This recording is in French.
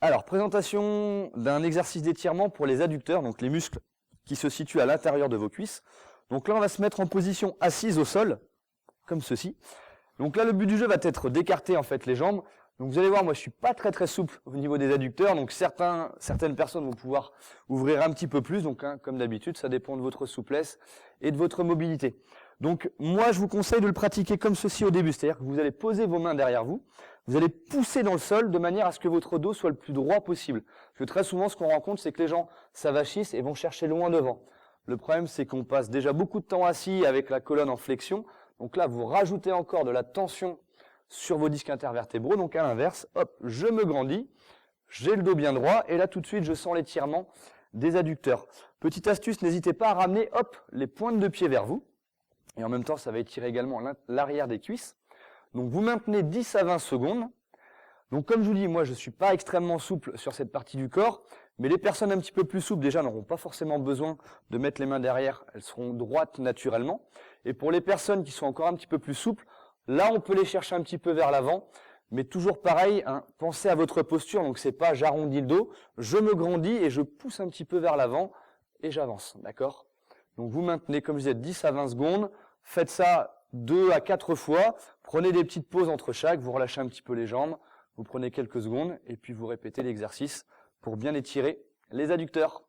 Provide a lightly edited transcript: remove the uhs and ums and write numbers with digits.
Alors, présentation d'un exercice d'étirement pour les adducteurs, donc les muscles qui se situent à l'intérieur de vos cuisses. Donc là, on va se mettre en position assise au sol, comme ceci. Donc là, le but du jeu va être d'écarter en fait les jambes. Donc vous allez voir, moi je suis pas très souple au niveau des adducteurs, donc certaines personnes vont pouvoir ouvrir un petit peu plus, donc comme d'habitude, ça dépend de votre souplesse et de votre mobilité. Donc moi je vous conseille de le pratiquer comme ceci au début, c'est-à-dire que vous allez poser vos mains derrière vous, vous allez pousser dans le sol de manière à ce que votre dos soit le plus droit possible. Parce que très souvent ce qu'on rencontre, c'est que les gens s'avachissent et vont chercher loin devant. Le problème c'est qu'on passe déjà beaucoup de temps assis avec la colonne en flexion, donc là vous rajoutez encore de la tension sur vos disques intervertébraux, donc à l'inverse, hop, je me grandis, j'ai le dos bien droit, et là tout de suite je sens l'étirement des adducteurs. Petite astuce, n'hésitez pas à ramener, hop, les pointes de pied vers vous, et en même temps ça va étirer également l'arrière des cuisses. Donc vous maintenez 10 à 20 secondes. Donc comme je vous dis, moi je ne suis pas extrêmement souple sur cette partie du corps, mais les personnes un petit peu plus souples déjà n'auront pas forcément besoin de mettre les mains derrière, elles seront droites naturellement. Et pour les personnes qui sont encore un petit peu plus souples, là, on peut les chercher un petit peu vers l'avant, mais toujours pareil, pensez à votre posture, donc c'est pas j'arrondis le dos, je me grandis et je pousse un petit peu vers l'avant et j'avance, d'accord? Donc vous maintenez, comme je disais, 10 à 20 secondes, faites ça 2 à 4 fois, prenez des petites pauses entre chaque, vous relâchez un petit peu les jambes, vous prenez quelques secondes et puis vous répétez l'exercice pour bien étirer les adducteurs.